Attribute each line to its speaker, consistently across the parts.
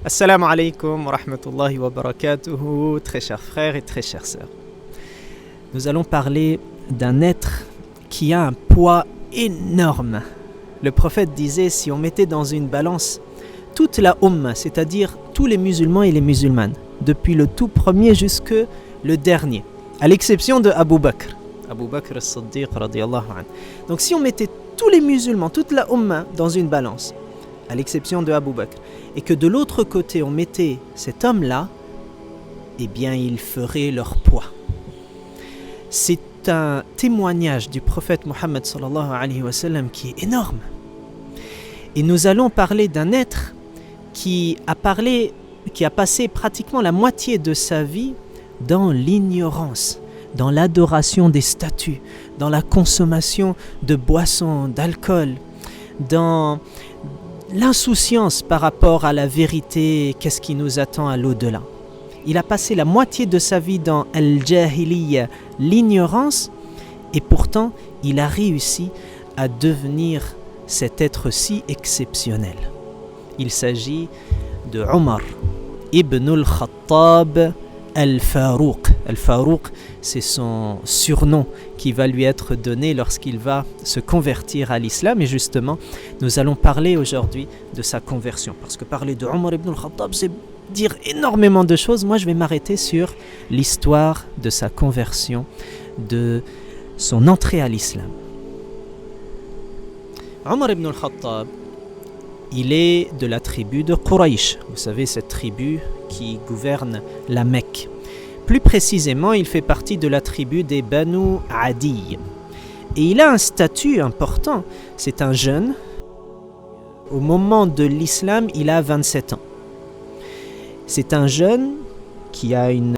Speaker 1: Assalamu alaikum wa rahmatullahi wa barakatuhu, très chers frères et très chères sœurs. Nous allons parler d'un être qui a un poids énorme. Le prophète disait, si on mettait dans une balance toute la Ummah, c'est-à-dire tous les musulmans et les musulmanes, depuis le tout premier jusque le dernier, à l'exception de Abu Bakr as-Siddiq radiyallahu anhu. Donc si on mettait tous les musulmans, toute la Ummah dans une balance, à l'exception de Abu Bakr, et que de l'autre côté on mettait cet homme-là, eh bien il ferait leur poids. C'est un témoignage du prophète Mohammed sallallahu alayhi wa sallam qui est énorme. Et nous allons parler d'un être qui a passé pratiquement la moitié de sa vie dans l'ignorance, dans l'adoration des statues, dans la consommation de boissons, d'alcool, dans l'insouciance par rapport à la vérité, qu'est-ce qui nous attend à l'au-delà. Il a passé la moitié de sa vie dans al-jahiliya, l'ignorance, et pourtant il a réussi à devenir cet être si exceptionnel. Il s'agit de Omar ibn al-Khattab al-Farouq. Al-Farouq, c'est son surnom qui va lui être donné lorsqu'il va se convertir à l'islam. Et justement, nous allons parler aujourd'hui de sa conversion. Parce que parler de Omar ibn al-Khattab, c'est dire énormément de choses. Moi, je vais m'arrêter sur l'histoire de sa conversion, de son entrée à l'islam. Omar ibn al-Khattab, il est de la tribu de Quraysh. Vous savez, cette tribu qui gouverne la Mecque. Plus précisément, il fait partie de la tribu des Banu Adi. Et il a un statut important. C'est un jeune. Au moment de l'islam, il a 27 ans. C'est un jeune qui a une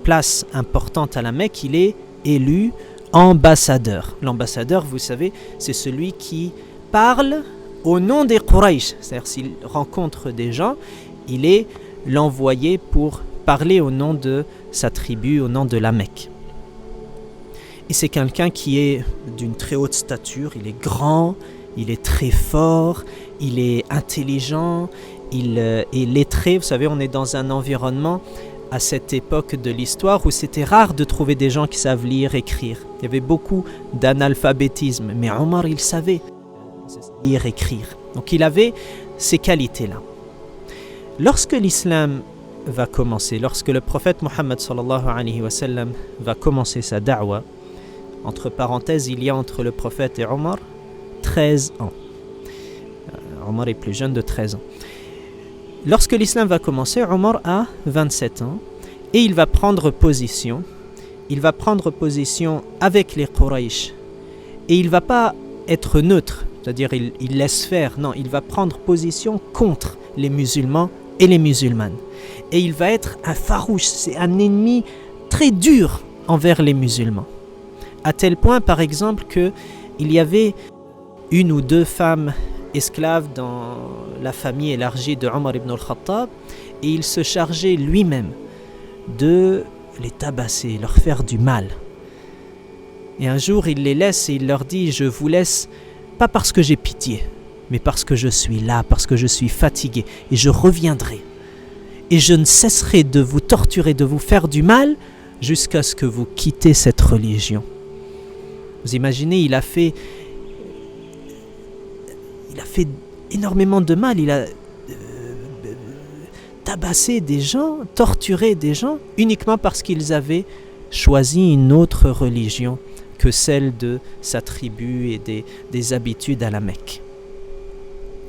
Speaker 1: place importante à la Mecque. Il est élu ambassadeur. L'ambassadeur, vous savez, c'est celui qui parle au nom des Quraysh. C'est-à-dire s'il rencontre des gens, il est l'envoyé pour parler au nom de sa tribu, au nom de la Mecque. Et c'est quelqu'un qui est d'une très haute stature, il est grand, il est très fort, il est intelligent, il est lettré. Vous savez, on est dans un environnement à cette époque de l'histoire où c'était rare de trouver des gens qui savent lire, écrire. Il y avait beaucoup d'analphabétisme, mais Omar, il savait lire, écrire. Donc il avait ces qualités-là. Lorsque l'islam va commencer, lorsque le prophète Mohammed sallallahu alayhi wa sallam va commencer sa da'wa, entre parenthèses, il y a entre le prophète et Omar 13 ans. Omar est plus jeune de 13 ans. Lorsque l'islam va commencer, Omar a 27 ans et il va prendre position. Il va prendre position avec les Quraysh et il ne va pas être neutre, c'est-à-dire il laisse faire. Non, il va prendre position contre les musulmans et les musulmanes. Et il va être un farouche, c'est un ennemi très dur envers les musulmans. À tel point, par exemple, qu'il y avait une ou deux femmes esclaves dans la famille élargie de Omar ibn al-Khattab, et il se chargeait lui-même de les tabasser, leur faire du mal. Et un jour, il les laisse et il leur dit « Je vous laisse, pas parce que j'ai pitié, mais parce que je suis là, parce que je suis fatigué, et je reviendrai. Et je ne cesserai de vous torturer, de vous faire du mal, jusqu'à ce que vous quittez cette religion. » Vous imaginez, il a fait énormément de mal, il a tabassé des gens, torturé des gens, uniquement parce qu'ils avaient choisi une autre religion que celle de sa tribu et des habitudes à la Mecque.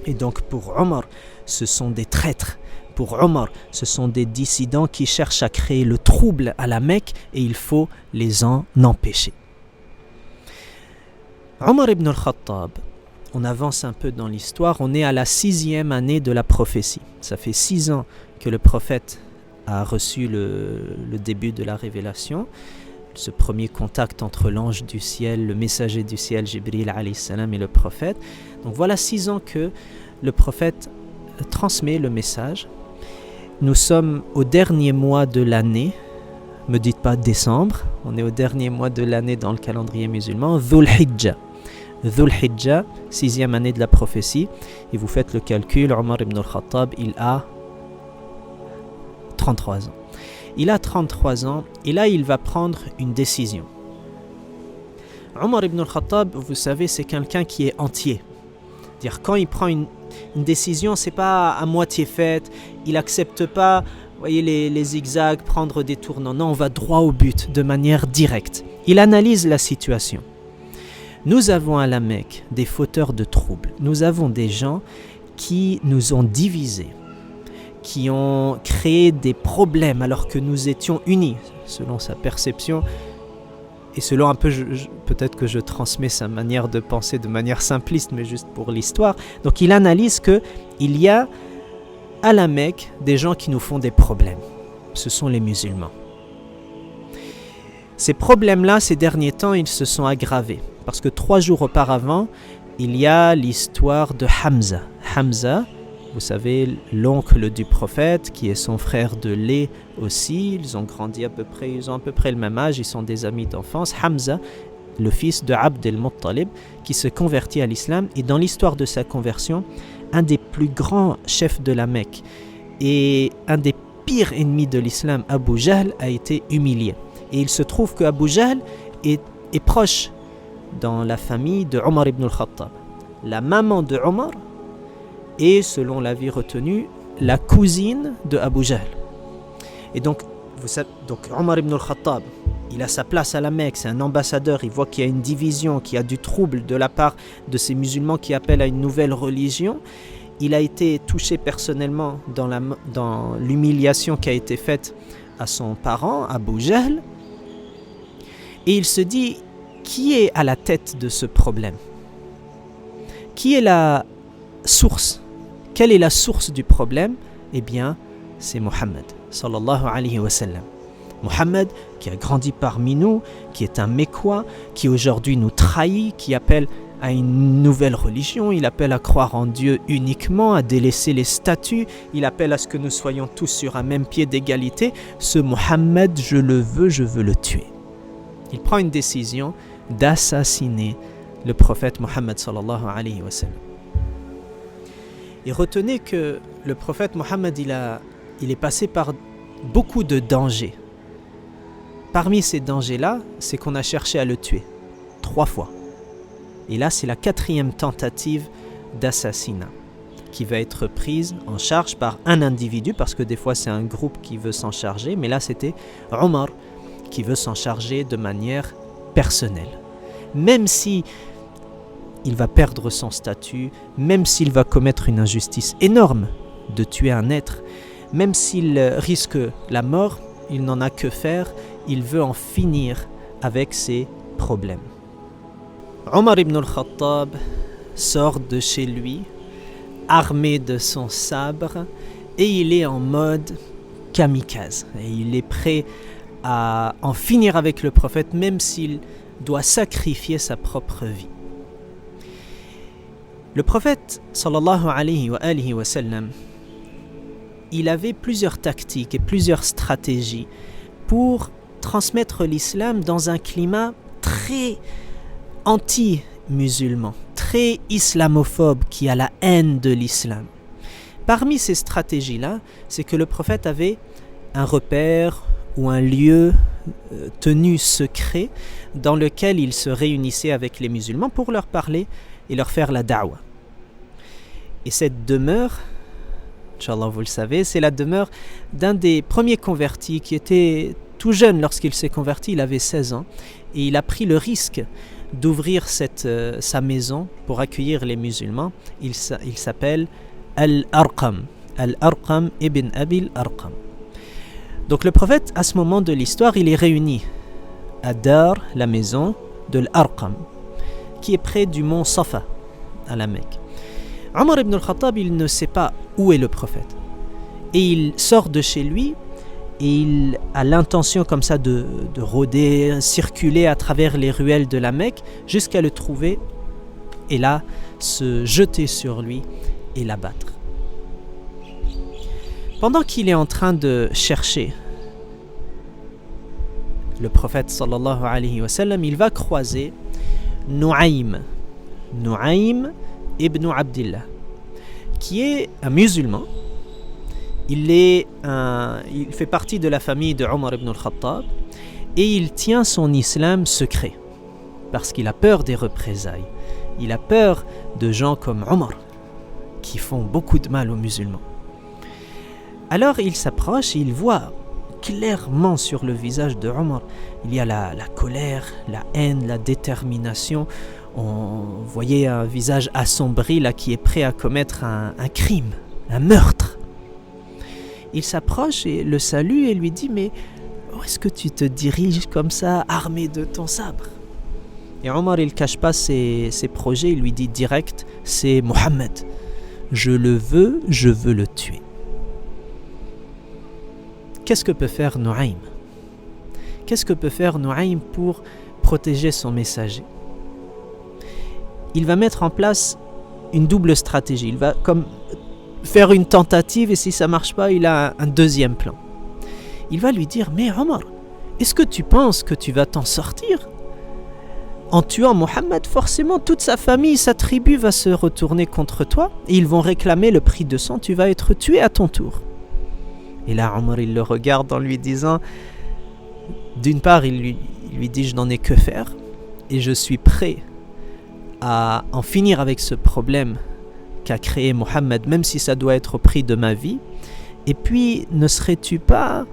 Speaker 1: Et donc pour Omar, ce sont des traîtres. Pour Omar, ce sont des dissidents qui cherchent à créer le trouble à la Mecque et il faut les en empêcher. Omar ibn al-Khattab, on avance un peu dans l'histoire, on est à la 6e année de la prophétie. Ça fait 6 ans que le prophète a reçu le début de la révélation, ce premier contact entre l'ange du ciel, le messager du ciel, Jibril alayhi salam, et le prophète. Donc voilà 6 ans que le prophète transmet le message. Nous sommes au dernier mois de l'année, me dites pas décembre, on est au dernier mois de l'année dans le calendrier musulman, Dhul Hijjah. Dhul Hijjah, 6e année de la prophétie. Et vous faites le calcul, Omar ibn al-Khattab, il a 33 ans. Il a 33 ans et là il va prendre une décision. Omar ibn al-Khattab, vous savez, c'est quelqu'un qui est entier. C'est-à-dire quand il prend une décision, c'est pas à moitié faite, il accepte pas, vous voyez, les zigzags, prendre des tournants. Non, on va droit au but, de manière directe. Il analyse la situation. Nous avons à la Mecque des fauteurs de troubles. Nous avons des gens qui nous ont divisés, qui ont créé des problèmes alors que nous étions unis, selon sa perception. Et selon un peu, peut-être que je transmets sa manière de penser de manière simpliste, mais juste pour l'histoire. Donc il analyse qu'il y a à la Mecque des gens qui nous font des problèmes. Ce sont les musulmans. Ces problèmes-là, ces derniers temps, ils se sont aggravés. Parce que 3 jours auparavant, il y a l'histoire de Hamza. Hamza, vous savez, l'oncle du prophète, qui est son frère de lait aussi. Ils ont grandi ils ont à peu près le même âge, ils sont des amis d'enfance. Hamza, le fils de Abd al-Muttalib, qui se convertit à l'islam. Et dans l'histoire de sa conversion, un des plus grands chefs de la Mecque et un des pires ennemis de l'islam, Abu Jahl, a été humilié. Et il se trouve que Abu Jahl est proche dans la famille de Omar ibn al-Khattab. La maman de Omar est, selon l'avis retenu, la cousine de Abu Jahl. Et donc Omar ibn al-Khattab, il a sa place à la Mecque, c'est un ambassadeur, il voit qu'il y a une division, qu'il y a du trouble de la part de ces musulmans qui appellent à une nouvelle religion. Il a été touché personnellement dans l'humiliation qui a été faite à son parent, Abu Jahl. Et il se dit, qui est à la tête de ce problème? Qui est la source? Quelle est la source du problème? Eh bien, c'est Muhammad, sallallahu alayhi wa sallam. Muhammad, qui a grandi parmi nous, qui est un Mécois, qui aujourd'hui nous trahit, qui appelle à une nouvelle religion, il appelle à croire en Dieu uniquement, à délaisser les statues, il appelle à ce que nous soyons tous sur un même pied d'égalité. Ce Muhammad, je veux le tuer. Il prend une décision d'assassiner le prophète Muhammad sallallahu alayhi wa sallam. Et retenez que le prophète Muhammad, il est passé par beaucoup de dangers. Parmi ces dangers-là, c'est qu'on a cherché à le tuer 3 fois. Et là, c'est la 4e tentative d'assassinat qui va être prise en charge par un individu, parce que des fois c'est un groupe qui veut s'en charger, mais là c'était Omar qui veut s'en charger de manière personnelle. Même si il va perdre son statut, même s'il va commettre une injustice énorme de tuer un être, même s'il risque la mort, il n'en a que faire, il veut en finir avec ses problèmes. Omar ibn al-Khattab sort de chez lui, armé de son sabre, et il est en mode kamikaze. Et il est prêt à en finir avec le prophète, même s'il doit sacrifier sa propre vie. Le prophète, sallallahu alayhi wa sallam, il avait plusieurs tactiques et plusieurs stratégies pour transmettre l'islam dans un climat très anti-musulman, très islamophobe, qui a la haine de l'islam. Parmi ces stratégies-là, c'est que le prophète avait un repère ou un lieu tenu secret dans lequel il se réunissait avec les musulmans pour leur parler et leur faire la da'wa. Et cette demeure, Inch'Allah vous le savez, c'est la demeure d'un des premiers convertis qui était tout jeune lorsqu'il s'est converti, il avait 16 ans, et il a pris le risque d'ouvrir sa maison pour accueillir les musulmans. Il s'appelle Al-Arqam ibn Abil Arqam. Donc le prophète, à ce moment de l'histoire, il est réuni à Dar, la maison de l'Arqam, qui est près du mont Safa, à la Mecque. Omar ibn al-Khattab, il ne sait pas où est le prophète. Et il sort de chez lui et il a l'intention comme ça de rôder, circuler à travers les ruelles de la Mecque jusqu'à le trouver et là se jeter sur lui et l'abattre. Pendant qu'il est en train de chercher le prophète sallallahu alayhi wa sallam, il va croiser Nu'aym. Nu'aym ibn Abdillah, qui est un musulman. Il fait partie de la famille de Omar ibn al-Khattab et il tient son islam secret parce qu'il a peur des représailles. Il a peur de gens comme Omar qui font beaucoup de mal aux musulmans. Alors il s'approche et il voit clairement sur le visage de Omar, il y a la colère, la haine, la détermination. On voyait un visage assombri là qui est prêt à commettre un crime, un meurtre. Il s'approche et le salue et lui dit: mais où est-ce que tu te diriges comme ça, armé de ton sabre? Et Omar, il ne cache pas ses projets, il lui dit direct: c'est Mohammed, je veux le tuer. Qu'est-ce que peut faire Nu'aym? Qu'est-ce que peut faire Nu'aym pour protéger son messager? Il va mettre en place une double stratégie. Il va comme faire une tentative et si ça ne marche pas, il a un deuxième plan. Il va lui dire: mais Omar, est-ce que tu penses que tu vas t'en sortir? En tuant Mohammed, forcément toute sa famille, sa tribu va se retourner contre toi et ils vont réclamer le prix de sang, tu vas être tué à ton tour. Et là Omar, il le regarde en lui disant, d'une part il lui dit: je n'en ai que faire et je suis prêt à en finir avec ce problème qu'a créé Mohammed, même si ça doit être au prix de ma vie. Et puis, ne serais-tu pas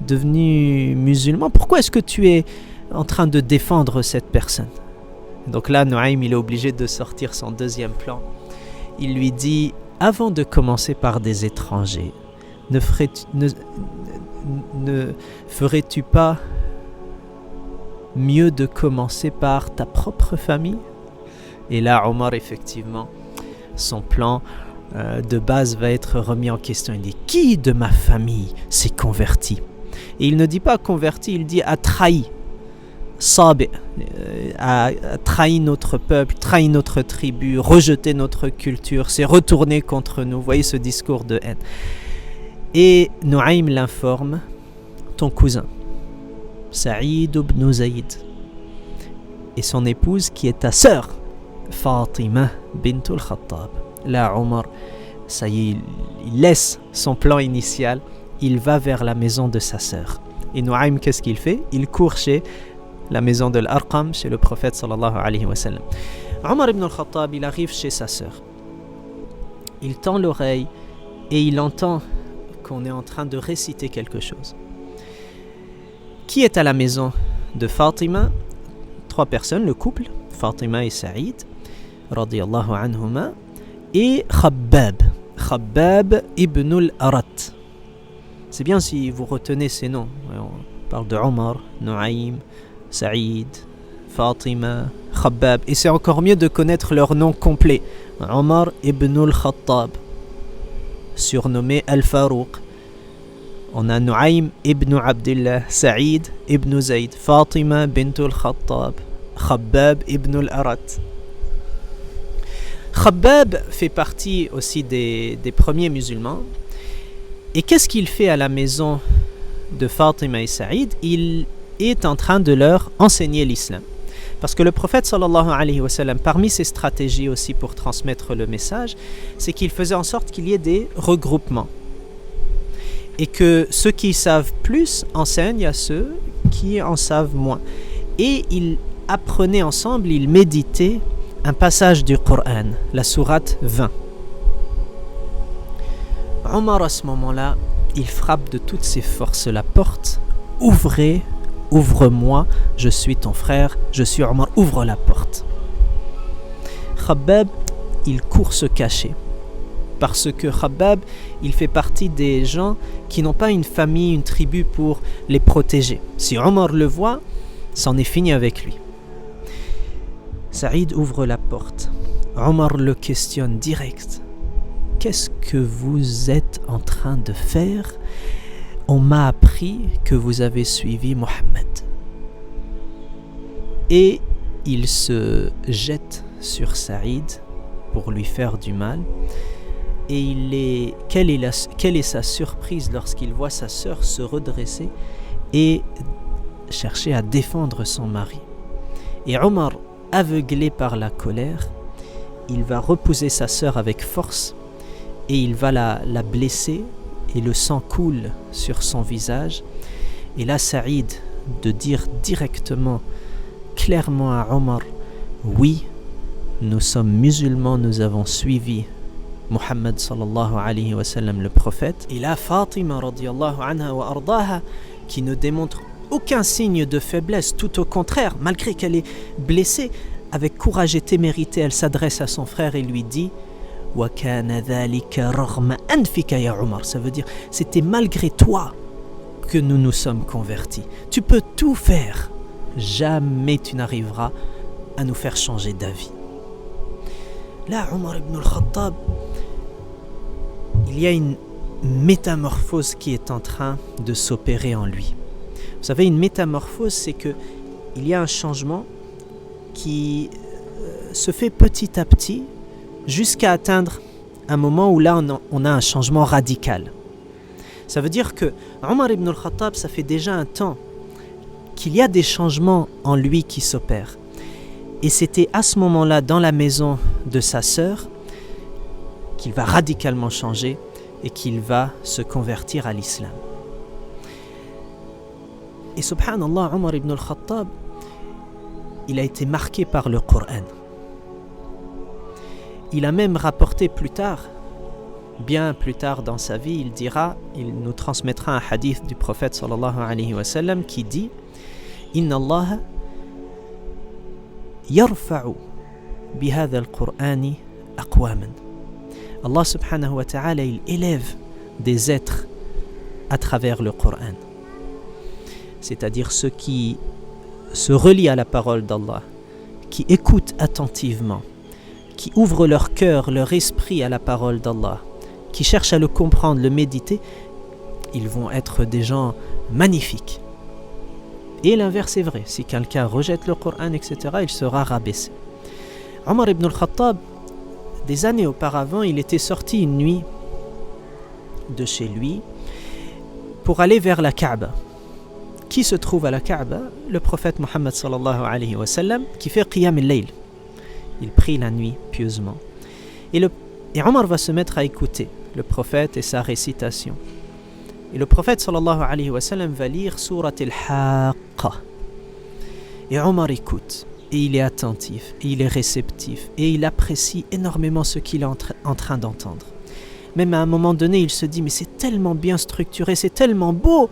Speaker 1: devenu musulman? Pourquoi est-ce que tu es en train de défendre cette personne? Donc là, Nu'aym, il est obligé de sortir son deuxième plan. Il lui dit: avant de commencer par des étrangers, ne ferais-tu pas mieux de commencer par ta propre famille? Et là, Omar, effectivement, son plan de base va être remis en question. Il dit: qui de ma famille s'est converti? Et il ne dit pas converti, il dit a trahi. Sabi, a trahi notre peuple, trahi notre tribu, rejeté notre culture, s'est retourné contre nous. Vous voyez ce discours de haine. Et Nu'aym l'informe: ton cousin, Saïd ibn Zayd, et son épouse qui est ta sœur, Fatima bint al-Khattab. Là, Omar, ça y est, il laisse son plan initial, il va vers la maison de sa sœur. Et Nu'aym, qu'est-ce qu'il fait? Il court chez la maison de l'Arqam, chez le prophète sallallahu alayhi wa sallam. Omar ibn al-Khattab, il arrive chez sa sœur. Il tend l'oreille et il entend qu'on est en train de réciter quelque chose. Qui est à la maison de Fatima? 3 personnes, le couple, Fatima et Saïd, radiyallahu anhuma, et Khabbab ibn al-Arat. C'est bien si vous retenez ces noms. On parle de Omar, Nu'aym, Saïd, Fatima, Khabbab. Et c'est encore mieux de connaître leur nom complet. Omar ibn al-Khattab, surnommé Al-Farouq. On a Nu'aym ibn Abdillah, Saïd ibn Zayd, Fatima bint al-Khattab, Khabbab ibn al-Arat. Khabbab fait partie aussi des premiers musulmans. Et qu'est-ce qu'il fait à la maison de Fatima et Saïd? Il est en train de leur enseigner l'islam. Parce que le prophète sallallahu alayhi wa sallam, parmi ses stratégies aussi pour transmettre le message, c'est qu'il faisait en sorte qu'il y ait des regroupements. Et que ceux qui savent plus enseignent à ceux qui en savent moins. Et ils apprenaient ensemble, ils méditaient un passage du Coran, la sourate 20. Omar, à ce moment-là, il frappe de toutes ses forces la porte. Ouvrez, ouvre-moi, je suis ton frère, je suis Omar, ouvre la porte. Khabbab, il court se cacher. Parce que Khabbab, il fait partie des gens qui n'ont pas une famille, une tribu pour les protéger. Si Omar le voit, c'en est fini avec lui. Saïd ouvre la porte. Omar le questionne direct. Qu'est-ce que vous êtes en train de faire? On m'a appris que vous avez suivi Mohammed. Et il se jette sur Saïd pour lui faire du mal. Et quelle est sa surprise lorsqu'il voit sa sœur se redresser et chercher à défendre son mari. Et Omar, aveuglé par la colère, il va repousser sa sœur avec force et il va la blesser et le sang coule sur son visage. Et là, Saïd de dire directement, clairement à Omar, oui, nous sommes musulmans, nous avons suivi Muhammad sallallahu alayhi wa sallam, le prophète. Et là, Fatima radiyallahu anha wa ardaha, qui ne démontre aucun signe de faiblesse, tout au contraire, malgré qu'elle est blessée, avec courage et témérité, elle s'adresse à son frère et lui dit wa kana dhalika raghma anfika ya Omar. Ça veut dire, c'était malgré toi que nous nous sommes convertis. Tu peux tout faire, jamais tu n'arriveras à nous faire changer d'avis. Là, Omar ibn al-Khattab, il y a une métamorphose qui est en train de s'opérer en lui. Vous savez, une métamorphose, c'est que il y a un changement qui se fait petit à petit jusqu'à atteindre un moment où là on a un changement radical. Ça veut dire que Omar ibn al-Khattab, ça fait déjà un temps qu'il y a des changements en lui qui s'opèrent. Et c'était à ce moment-là, dans la maison de sa sœur, qu'il va radicalement changer et qu'il va se convertir à l'islam. Et subhanallah, Omar ibn al-Khattab, il a été marqué par le Coran. Il a même rapporté plus tard, bien plus tard dans sa vie, il nous transmettra un hadith du prophète sallallahu alayhi wa sallam qui dit « Inna Allah yarfa'u bihadha al-Qur'ani aqwaman » Allah subhanahu wa ta'ala, il élève des êtres à travers le Coran. C'est-à-dire ceux qui se relient à la parole d'Allah, qui écoutent attentivement, qui ouvrent leur cœur, leur esprit à la parole d'Allah, qui cherchent à le comprendre, le méditer, ils vont être des gens magnifiques. Et l'inverse est vrai. Si quelqu'un rejette le Coran, etc., il sera rabaissé. Omar ibn al-Khattab, des années auparavant, il était sorti une nuit de chez lui pour aller vers la Kaaba. Qui se trouve à la Kaaba? Le prophète Muhammad sallallahu alayhi wa sallam, qui fait Qiyam al-Layl. Il prie la nuit pieusement. Et Omar va se mettre à écouter le prophète et sa récitation. Et le prophète sallallahu alayhi wa sallam va lire Surat al-Haqqa. Et Omar écoute. Et il est attentif, et il est réceptif, et il apprécie énormément ce qu'il est en train d'entendre. Même à un moment donné, il se dit, mais c'est tellement bien structuré, c'est tellement beau,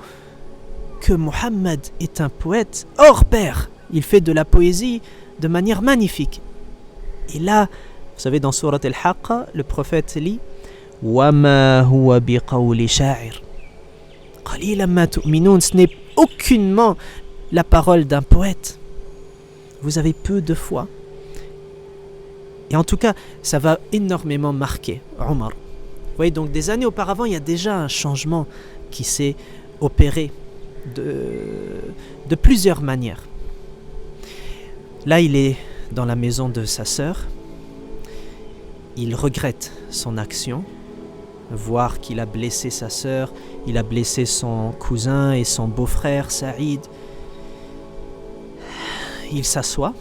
Speaker 1: que Muhammad est un poète hors pair. Il fait de la poésie de manière magnifique. Et là, vous savez, dans Surat al-Haqqa, le prophète lit « Wama huwa biqawli sha'ir » Qalilan ma tu'minun. Ce n'est aucunement la parole d'un poète. Vous avez peu de foi. Et en tout cas, ça va énormément marquer Omar. Vous voyez, donc des années auparavant, il y a déjà un changement qui s'est opéré de plusieurs manières. Là, il est dans la maison de sa sœur. Il regrette son action, voir qu'il a blessé sa sœur, il a blessé son cousin et son beau-frère Saïd. Il s'assoit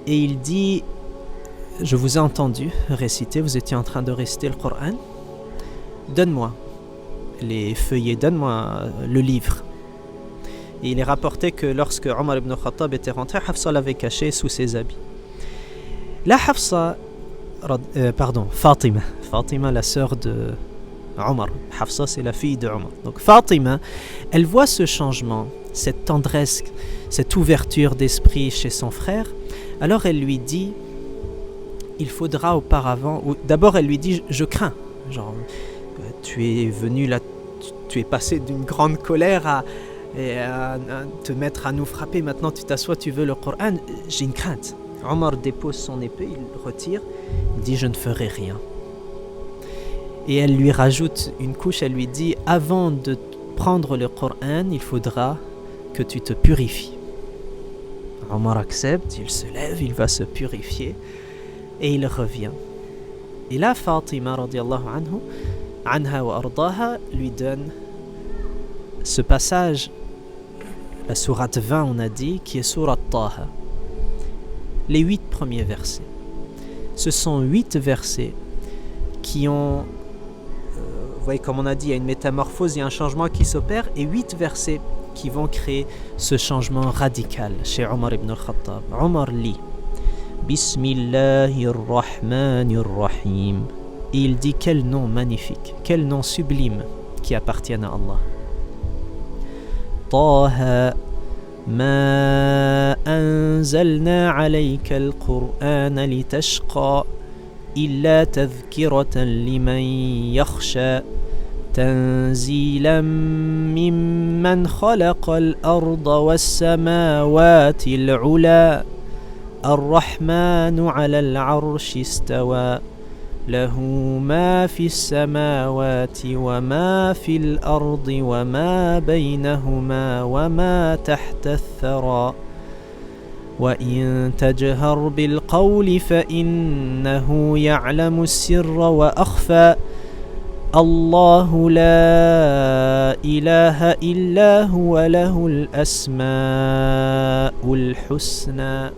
Speaker 1: et il dit « Je vous ai entendu réciter, vous étiez en train de réciter le Coran. Donne-moi les feuillets, donne-moi le livre. » Et il est rapporté que lorsque Omar ibn Khattab était rentré, Hafsa l'avait caché sous ses habits. Là, Fatima, la sœur de Omar. Hafsa, c'est la fille de Omar. Donc Fatima, elle voit ce changement, cette tendresse, cette ouverture d'esprit chez son frère. Alors elle lui dit, il faudra auparavant, ou d'abord elle lui dit, je crains, genre, tu es venu là, tu es passé d'une grande colère à te mettre à nous frapper, maintenant tu t'assois, tu veux le Coran, j'ai une crainte. Omar dépose son épée, il le retire, il dit, je ne ferai rien. Et elle lui rajoute une couche, elle lui dit, avant de prendre le Coran, il faudra que tu te purifies. Omar accepte, il se lève, il va se purifier et il revient. Et là, Fatima radiallahu anha wa ardaha lui donne ce passage, la sourate 20 on a dit, qui est sourate Taha. les 8 premiers versets. Ce sont 8 versets qui ont, vous voyez comme on a dit, il y a une métamorphose, il y a un changement qui s'opère, et 8 versets qui vont créer ce changement radical chez Omar ibn al-Khattab. Omar lit Bismillahirrahmanirrahim. Et il dit quel nom magnifique, quel nom sublime qui appartient à Allah. Taha ma anzalna alayka al-Qur'ana litashqa illa tadhkiratan liman yakhsha tanzilan mimman khalaqa al-arda was-samawati al-'ula ar-rahmanu 'ala al-'arshi istawa له ما في السماوات وما في الأرض وما بينهما وما تحت الثرى وإن تجهر بالقول فإنه يعلم السر وأخفى الله لا إله إلا هو له الأسماء الحسنى.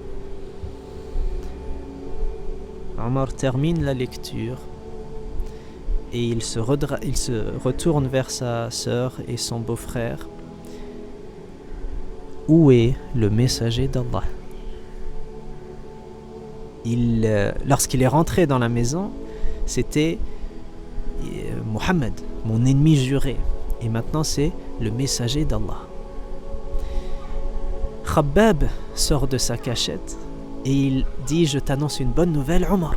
Speaker 1: Omar termine la lecture et il se retourne vers sa sœur et son beau-frère. Où est le messager d'Allah? Lorsqu'il est rentré dans la maison, c'était Mohammed, mon ennemi juré. Et maintenant c'est le messager d'Allah. Khabbab sort de sa cachette et il dit, je t'annonce une bonne nouvelle, Omar.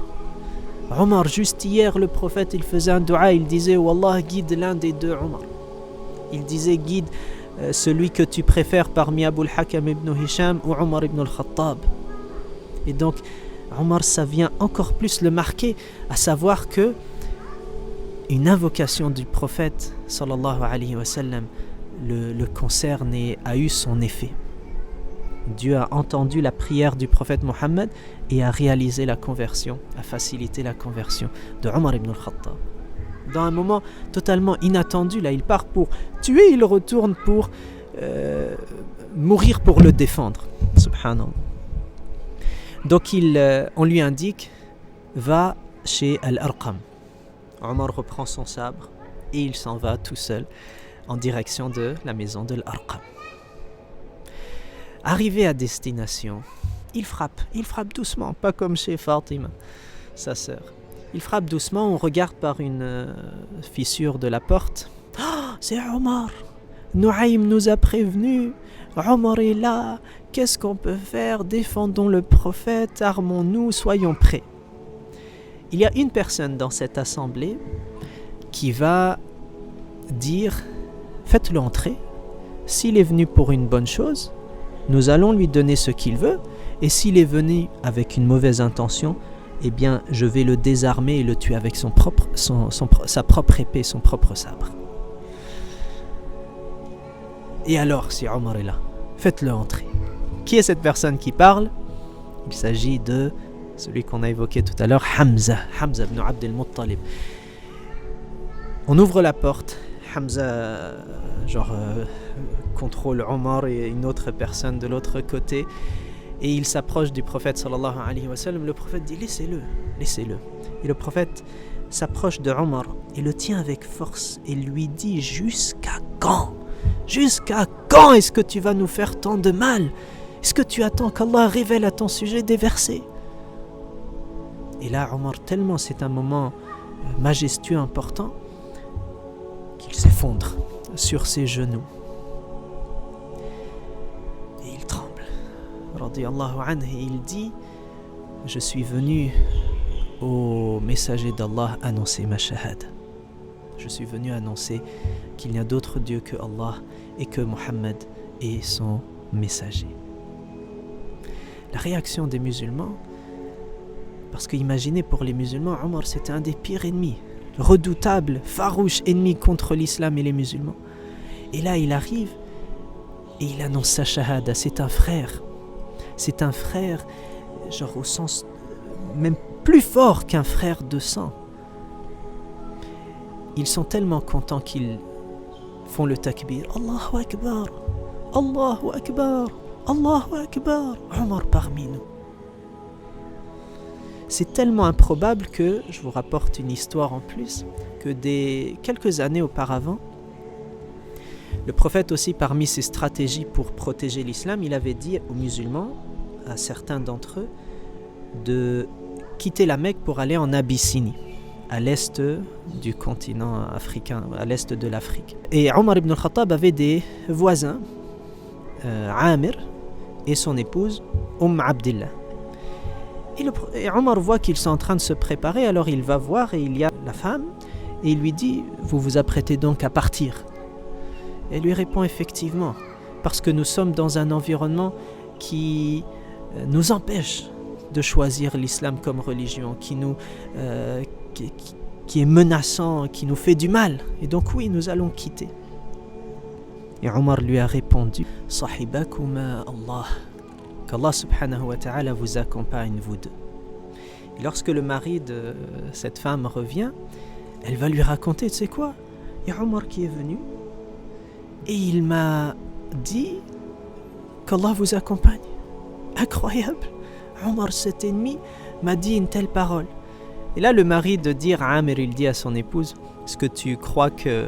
Speaker 1: Omar, juste hier, le prophète, il faisait un dua, il disait, Wallah, guide l'un des deux, Omar. Il disait, guide celui que tu préfères parmi Abu al-Hakam ibn Hisham ou Omar ibn al-Khattab. Et donc, Omar, ça vient encore plus le marquer, à savoir que une invocation du prophète, sallallahu alayhi wa sallam, le concerne et a eu son effet. Dieu a entendu la prière du prophète Mohammed et a réalisé la conversion, a facilité la conversion de Omar ibn al-Khattab. Dans un moment totalement inattendu, là, il part pour tuer, il retourne pour mourir pour le défendre. Subhanallah. Donc on lui indique, va chez Al-Arqam. Omar reprend son sabre et il s'en va tout seul en direction de la maison de l'Arqam. Arrivé à destination, il frappe doucement, pas comme chez Fatima, sa sœur. Il frappe doucement, on regarde par une fissure de la porte. Oh, c'est Omar. Nuaym nous a prévenus. Omar est là. Qu'est-ce qu'on peut faire? Défendons le prophète, armons-nous, soyons prêts. Il y a une personne dans cette assemblée qui va dire, faites-le entrer. S'il est venu pour une bonne chose, nous allons lui donner ce qu'il veut, et s'il est venu avec une mauvaise intention, eh bien, je vais le désarmer et le tuer avec sa propre épée, son propre sabre. Et alors, si Omar est là, faites-le entrer. Qui est cette personne qui parle? Il s'agit de celui qu'on a évoqué tout à l'heure, Hamza ibn Abd al-Muttalib. On ouvre la porte, Hamza, contrôle Omar et une autre personne de l'autre côté, et il s'approche du prophète sallallahu alayhi wa sallam. Le prophète dit, laissez-le. Et le prophète s'approche de Omar et le tient avec force et lui dit, jusqu'à quand est-ce que tu vas nous faire tant de mal? Est-ce que tu attends qu'Allah révèle à ton sujet des versets? Et là, Omar, tellement c'est un moment majestueux, important, qu'il s'effondre sur ses genoux. Et il tremble. Radiyallahu anhu, et il dit, je suis venu au messager d'Allah annoncer ma shahada. Je suis venu annoncer qu'il n'y a d'autre Dieu que Allah et que Mohammed est son messager. La réaction des musulmans, parce que imaginez pour les musulmans, Omar c'était un des pires ennemis, redoutable, farouche ennemi contre l'islam et les musulmans. Et là il arrive et il annonce sa shahada, c'est un frère, genre au sens même plus fort qu'un frère de sang. Ils sont tellement contents qu'ils font le takbir. Allahu Akbar, Allahu Akbar, Allahu Akbar. Omar parmi nous. C'est tellement improbable que, je vous rapporte une histoire en plus, que quelques années auparavant, le prophète aussi, parmi ses stratégies pour protéger l'islam, il avait dit aux musulmans, à certains d'entre eux, de quitter la Mecque pour aller en Abyssinie, à l'est du continent africain, à l'est de l'Afrique. Et Omar ibn al-Khattab avait des voisins, Amir et son épouse, Abdillah. Et Omar voit qu'ils sont en train de se préparer, alors il va voir et il y a la femme, et il lui dit « Vous vous apprêtez donc à partir ?» Elle lui répond « Effectivement, parce que nous sommes dans un environnement qui nous empêche de choisir l'islam comme religion, qui est menaçant, qui nous fait du mal. Et donc oui, nous allons quitter. » Et Omar lui a répondu « Sahibakuma Allah » qu'Allah subhanahu wa ta'ala vous accompagne, vous deux. Et lorsque le mari de cette femme revient, elle va lui raconter, tu sais quoi, il y a Omar qui est venu et il m'a dit qu'Allah vous accompagne. Incroyable. Omar, cet ennemi, m'a dit une telle parole. Et là, le mari de dire à Amir, il dit à son épouse, est-ce que tu crois que,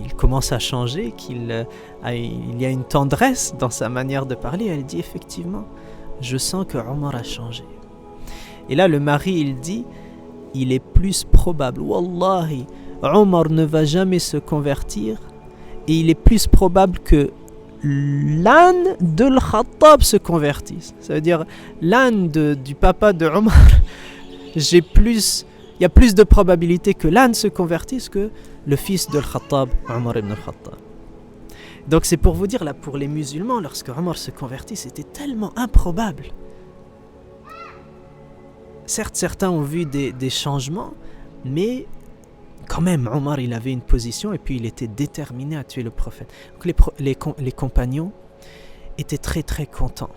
Speaker 1: il commence à changer, qu'il y a une tendresse dans sa manière de parler? Elle dit, effectivement, je sens que Omar a changé. Et là, le mari, il dit, il est plus probable, Wallahi, Omar ne va jamais se convertir, et il est plus probable que l'âne de l'Khattab se convertisse. Ça veut dire, l'âne du papa de Omar, il y a plus de probabilité que l'âne se convertisse que le fils de l'Khattab, Omar ibn al-Khattab. Donc c'est pour vous dire, là, pour les musulmans, lorsque Omar se convertit, c'était tellement improbable. Certes, certains ont vu des changements, mais quand même, Omar, il avait une position et puis il était déterminé à tuer le prophète. Donc les compagnons étaient très très contents.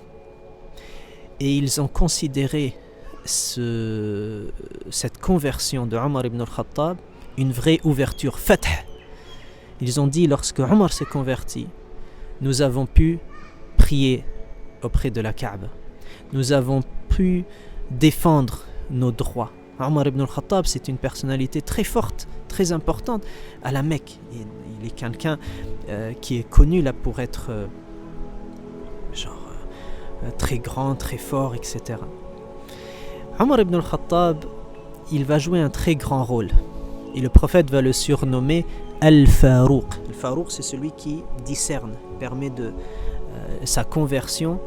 Speaker 1: Et ils ont considéré cette conversion de Omar ibn al-Khattab une vraie ouverture, fath. Ils ont dit, lorsque Omar s'est converti, nous avons pu prier auprès de la Kaaba. Nous avons pu défendre nos droits. Omar ibn al-Khattab, c'est une personnalité très forte, très importante à la Mecque. Il est quelqu'un qui est connu là pour être très grand, très fort, etc. Omar ibn al-Khattab, il va jouer un très grand rôle. Et le prophète va le surnommer Al-Farouq. Al-Farouq, c'est celui qui discerne, permet de sa conversion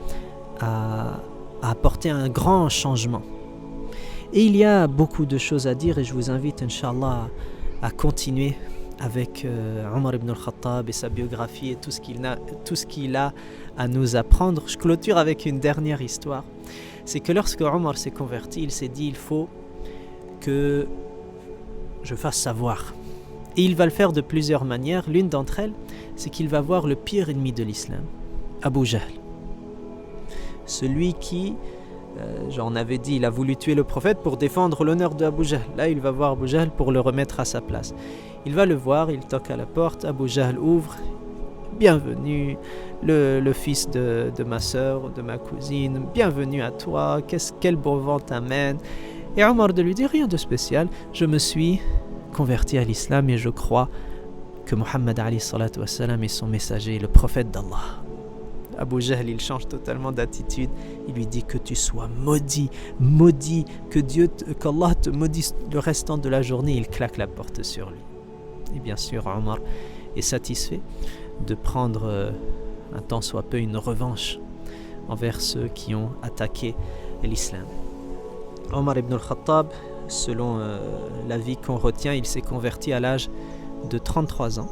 Speaker 1: à apporter un grand changement. Et il y a beaucoup de choses à dire et je vous invite, Inch'Allah, à continuer avec Omar ibn al-Khattab et sa biographie et tout ce qu'il a à nous apprendre. Je clôture avec une dernière histoire. C'est que lorsque Omar s'est converti, il s'est dit, il faut que je fasse savoir. Et il va le faire de plusieurs manières. L'une d'entre elles, c'est qu'il va voir le pire ennemi de l'islam, Abu Jahl. Celui qui, j'en avais dit, il a voulu tuer le prophète pour défendre l'honneur de Abu Jahl. Là, il va voir Abu Jahl pour le remettre à sa place. Il va le voir, il toque à la porte, Abu Jahl ouvre. Bienvenue, le fils de ma sœur, de ma cousine, bienvenue à toi, quel bon vent t'amène. Et Omar de lui dire, rien de spécial, je me suis converti à l'islam et je crois que Muhammad alayhi salatu wassalam est son messager, le prophète d'Allah. Abu Jahl, il change totalement d'attitude, il lui dit que tu sois maudit, qu'Allah te maudisse le restant de la journée, il claque la porte sur lui. Et bien sûr, Omar est satisfait de prendre un tant soit peu une revanche envers ceux qui ont attaqué l'islam. Omar ibn al-Khattab, selon l'avis qu'on retient, il s'est converti à l'âge de 33 ans,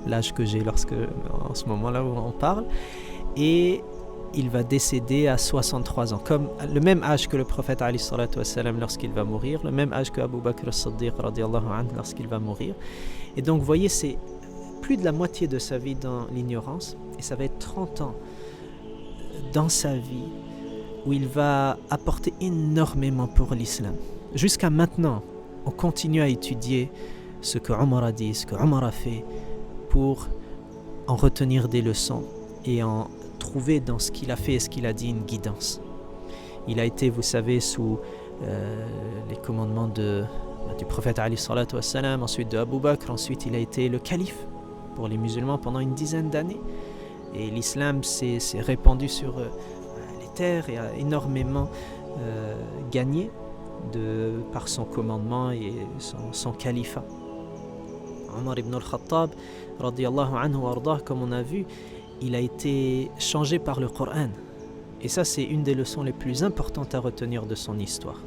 Speaker 1: l'âge que j'ai en ce moment-là où on parle, et il va décéder à 63 ans, comme le même âge que le prophète alayhi salatu wassalam lorsqu'il va mourir, le même âge que Abu Bakr as-Siddiq radiyallahu anhu lorsqu'il va mourir. Et donc, vous voyez, c'est plus de la moitié de sa vie dans l'ignorance, et ça va être 30 ans dans sa vie où il va apporter énormément pour l'islam. Jusqu'à maintenant, on continue à étudier ce que Omar a dit, ce que Omar a fait, pour en retenir des leçons et en trouver dans ce qu'il a fait et ce qu'il a dit une guidance. Il a été, vous savez, sous les commandements du prophète alayhi salatu wassalam, ensuite de Abu Bakr, ensuite il a été le calife pour les musulmans pendant une dizaine d'années. Et l'islam s'est répandu sur les terres et a énormément gagné par son commandement et son califat. Omar ibn al-Khattab, radiyallahu anhu wa ardah, comme on a vu, il a été changé par le Coran. Et ça, c'est une des leçons les plus importantes à retenir de son histoire.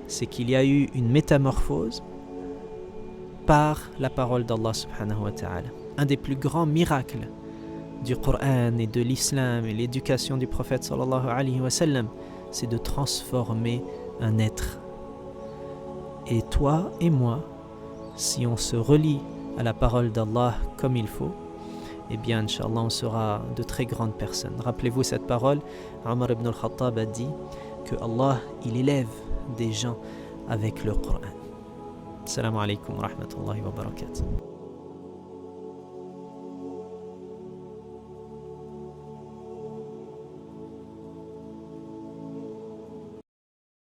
Speaker 1: C'est qu'il y a eu une métamorphose par la parole d'Allah subhanahu wa ta'ala. Un des plus grands miracles du Coran et de l'islam et l'éducation du prophète sallallahu alayhi wa sallam, c'est de transformer un être. Et toi et moi, si on se relie à la parole d'Allah comme il faut, eh bien, Inch'Allah, on sera de très grandes personnes. Rappelez-vous cette parole, Omar ibn al-Khattab a dit que Allah, il élève des gens avec le Coran. Assalamu alaikum wa rahmatullahi wa barakatuh.